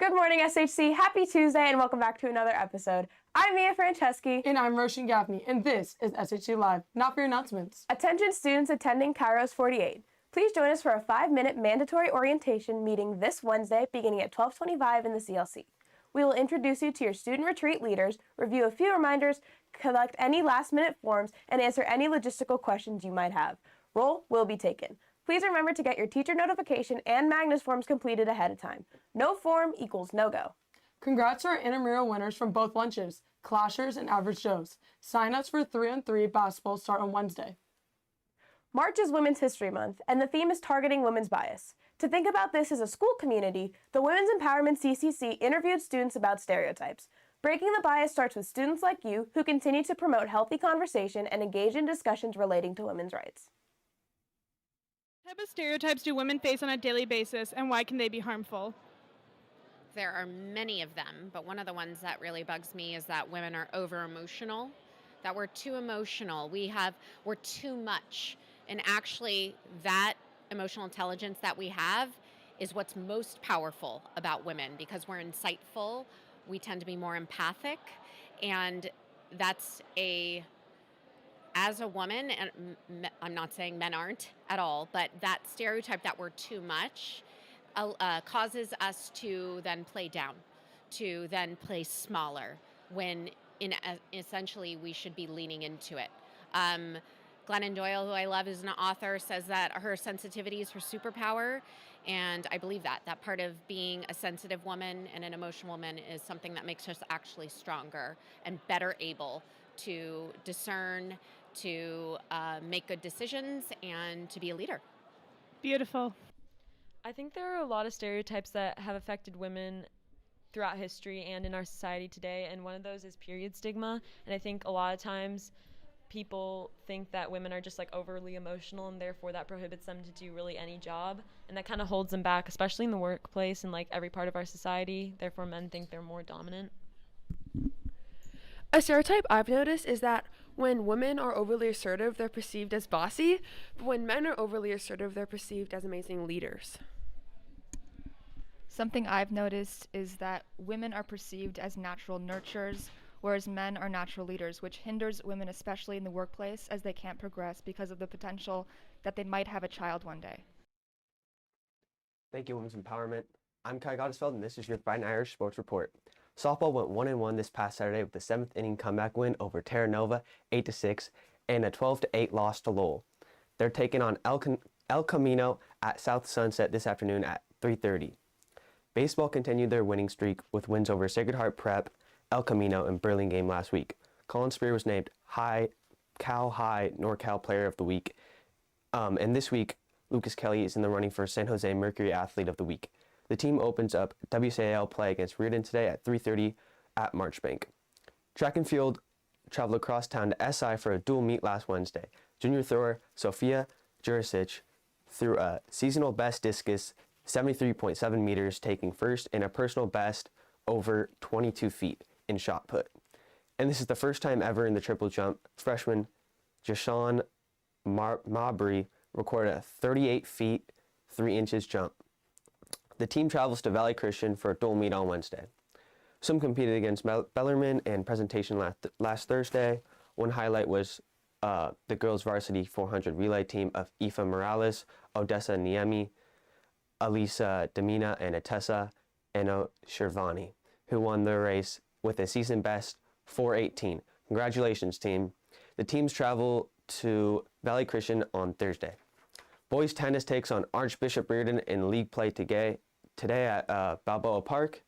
Good morning, SHC. Happy Tuesday, and welcome back to another episode. I'm Mia Franceschi. And I'm Roshan Gaffney, and this is SHC Live. Now for your announcements. Attention students attending Kairos 48. Please join us for a 5-minute mandatory orientation meeting this Wednesday beginning at 12:25 in the CLC. We will introduce you to your student retreat leaders, review a few reminders, collect any last-minute forms, and answer any logistical questions you might have. Roll will be taken. Please remember to get your teacher notification and Magnus forms completed ahead of time. No form equals no-go. Congrats to our intramural winners from both lunches, Clashers and Average Joes. Sign-ups for 3-on-3 basketball start on Wednesday. March is Women's History Month, and the theme is targeting women's bias. To think about this as a school community, the Women's Empowerment CCC interviewed students about stereotypes. Breaking the bias starts with students like you who continue to promote healthy conversation and engage in discussions relating to women's rights. What type of stereotypes do women face on a daily basis, and why can they be harmful? There are many of them, but one of the ones that really bugs me is that women are over-emotional, that we're too emotional, we're too much. And actually, that emotional intelligence that we have is what's most powerful about women, because we're insightful, we tend to be more empathic, and as a woman, and I'm not saying men aren't at all, but that stereotype that we're too much causes us to then play down, to then play smaller, when essentially we should be leaning into it. Glennon Doyle, who I love as an author, says that her sensitivity is her superpower, and I believe that part of being a sensitive woman and an emotional woman is something that makes us actually stronger and better able to discern, to make good decisions, and to be a leader. Beautiful. I think there are a lot of stereotypes that have affected women throughout history and in our society today, and one of those is period stigma. And I think a lot of times people think that women are just like overly emotional, and therefore that prohibits them to do really any job, and that kind of holds them back, especially in the workplace and like every part of our society. Therefore men think they're more dominant. A stereotype I've noticed is that when women are overly assertive, they're perceived as bossy, but when men are overly assertive, they're perceived as amazing leaders. Something I've noticed is that women are perceived as natural nurturers, whereas men are natural leaders, which hinders women, especially in the workplace, as they can't progress because of the potential that they might have a child one day. Thank you, Women's Empowerment. I'm Kai Gottesfeld, and this is your Fighting Irish Sports Report. Softball went 1-1 this past Saturday with the 7th inning comeback win over Terra Nova 8-6 and a 12-8 loss to Lowell. They're taking on El Camino at South Sunset this afternoon at 3:30. Baseball continued their winning streak with wins over Sacred Heart Prep, El Camino, and Burlingame last week. Colin Spear was named Cal High NorCal Player of the Week. And this week, Lucas Kelly is in the running for San Jose Mercury Athlete of the Week. The team opens up WCAL play against Reardon today at 3:30 at Marchbank. Track and field traveled across town to SI for a dual meet last Wednesday. Junior thrower Sofia Jurisic threw a seasonal best discus 73.7 meters, taking first, and a personal best over 22 feet in shot put. And this is the first time ever in the triple jump freshman Jashawn Mabry recorded a 38 feet 3 inches jump. The team travels to Valley Christian for a dual meet on Wednesday. Some competed against Bellarmine and presentation last Thursday. One highlight was the girls varsity 400 relay team of Aoife Morales, Odessa Niemi, Alisa Demina, and Atessa Eno Shirvani, who won the race with a season best 4:18. Congratulations, team. The teams travel to Valley Christian on Thursday. Boys tennis takes on Archbishop Reardon in league play today at Balboa Park.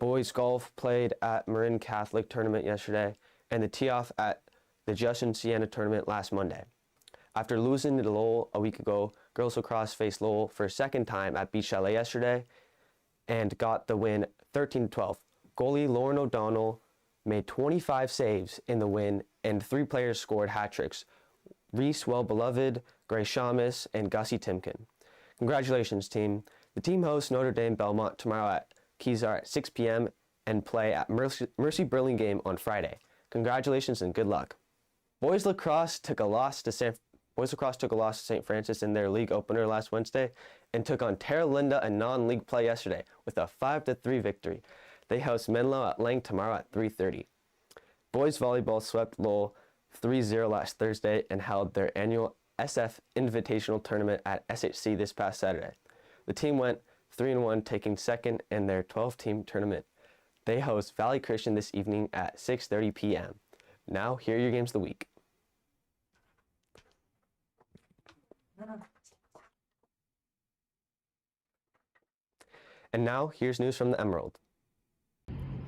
Boys golf played at Marin Catholic tournament yesterday, and the tee-off at the Justin Siena tournament last Monday. After losing to Lowell a week ago, girls lacrosse faced Lowell for a second time at Beach Chalet yesterday and got the win 13-12. Goalie Lauren O'Donnell made 25 saves in the win, and 3 players scored hat tricks: Reese Well-Beloved, Grace Shamus, and Gussie Timken. Congratulations, team. The team hosts Notre Dame Belmont tomorrow at Kezar at 6 p.m. and play at Mercy Burlingame on Friday. Congratulations and good luck. Boys lacrosse took a loss to St. Francis in their league opener last Wednesday, and took on Terra Linda in non-league play yesterday with a 5-3 victory. They host Menlo at Lang tomorrow at 3:30. Boys volleyball swept Lowell 3-0 last Thursday and held their annual SF Invitational Tournament at SHC this past Saturday. The team went 3-1, taking second in their 12-team tournament. They host Valley Christian this evening at 6:30 p.m. Now, here are your games of the week. And now, here's news from the Emerald.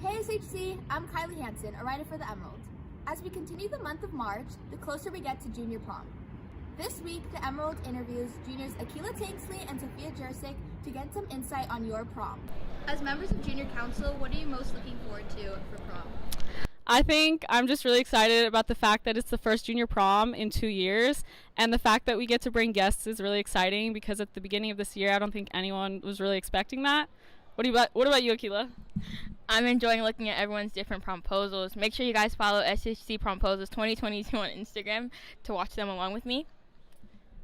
Hey SHC, I'm Kylie Hansen, a writer for the Emerald. As we continue the month of March, the closer we get to junior prom. This week, the Emerald interviews juniors Akila Tanksley and Sophia Jersic to get some insight on your prom. As members of junior council, what are you most looking forward to for prom? I think I'm just really excited about the fact that it's the first junior prom in 2 years, and the fact that we get to bring guests is really exciting because at the beginning of this year, I don't think anyone was really expecting that. What about you, Akila? I'm enjoying looking at everyone's different promposals. Make sure you guys follow SHC Promposals 2022 on Instagram to watch them along with me.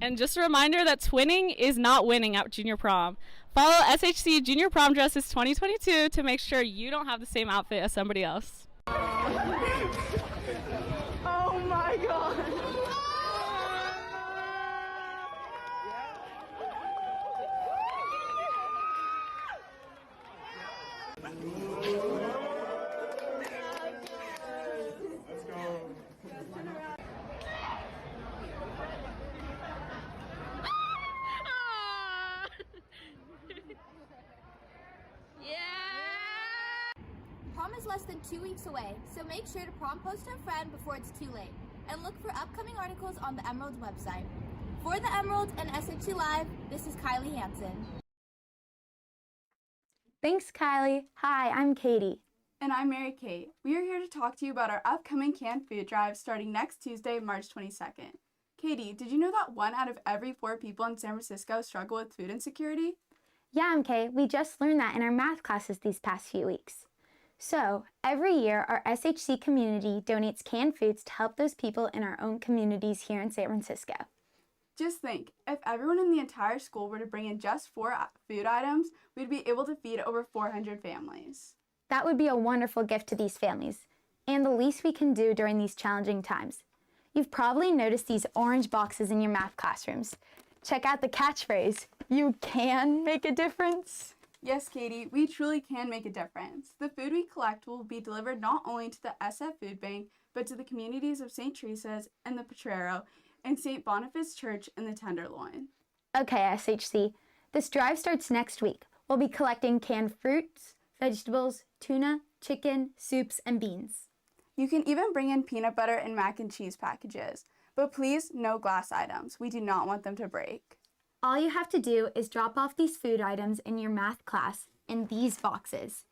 And just a reminder that twinning is not winning at junior prom. Follow SHC Junior Prom Dresses 2022 to make sure you don't have the same outfit as somebody else. Oh my God. Prom is less than 2 weeks away, so make sure to prom post to a friend before it's too late. And look for upcoming articles on the Emerald's website. For the Emerald and SHC Live, this is Kylie Hansen. Thanks, Kylie. Hi, I'm Katie. And I'm Mary Kate. We are here to talk to you about our upcoming canned food drive starting next Tuesday, March 22nd. Katie, did you know that 1 out of every 4 people in San Francisco struggle with food insecurity? Yeah, MK, we just learned that in our math classes these past few weeks. So, every year, our SHC community donates canned foods to help those people in our own communities here in San Francisco. Just think, if everyone in the entire school were to bring in just 4 food items, we'd be able to feed over 400 families. That would be a wonderful gift to these families, and the least we can do during these challenging times. You've probably noticed these orange boxes in your math classrooms. Check out the catchphrase, "You can make a difference." Yes, Katie, we truly can make a difference. The food we collect will be delivered not only to the SF Food Bank, but to the communities of St. Teresa's and the Potrero, and St. Boniface Church in the Tenderloin. Okay, SHC, this drive starts next week. We'll be collecting canned fruits, vegetables, tuna, chicken, soups, and beans. You can even bring in peanut butter and mac and cheese packages, but please, no glass items. We do not want them to break. All you have to do is drop off these food items in your math class in these boxes,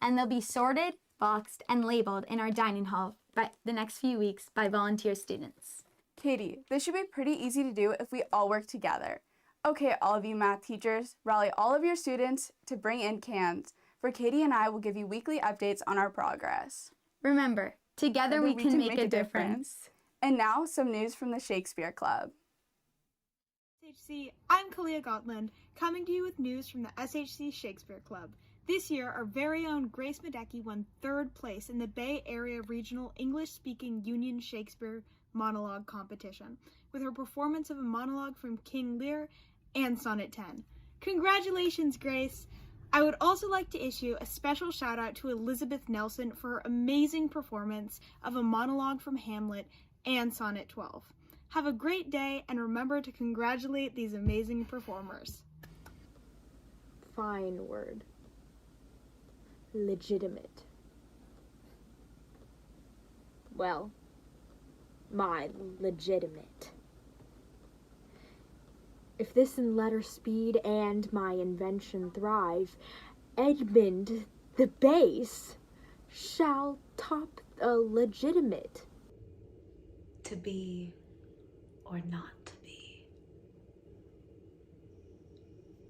and they'll be sorted, boxed, and labeled in our dining hall by the next few weeks by volunteer students. Katie, this should be pretty easy to do if we all work together. Okay, all of you math teachers, rally all of your students to bring in cans, for Katie and I will give you weekly updates on our progress. Remember, together we can make a difference. And now, some news from the Shakespeare Club. SHC, I'm Kalia Gotland, coming to you with news from the SHC Shakespeare Club. This year, our very own Grace Medecky won 3rd place in the Bay Area Regional English-Speaking Union Shakespeare Monologue Competition, with her performance of a monologue from King Lear and Sonnet 10. Congratulations, Grace! I would also like to issue a special shout-out to Elizabeth Nelson for her amazing performance of a monologue from Hamlet and Sonnet 12. Have a great day, and remember to congratulate these amazing performers. Fine word. Legitimate. Well, my legitimate. If this in letter speed and my invention thrive, Edmund the base shall top a legitimate. To be or not to be?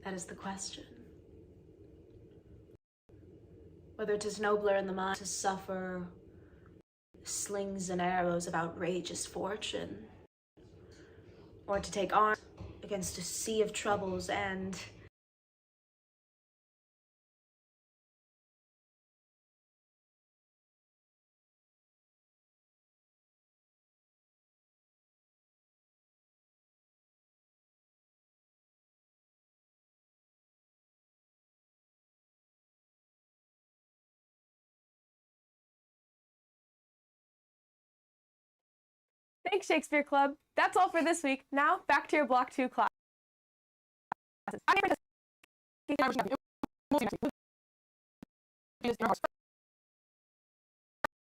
That is the question. Whether 'tis nobler in the mind to suffer slings and arrows of outrageous fortune, or to take arms against a sea of troubles and Thanks, Shakespeare Club. That's all for this week. Now, back to your Block 2 classes.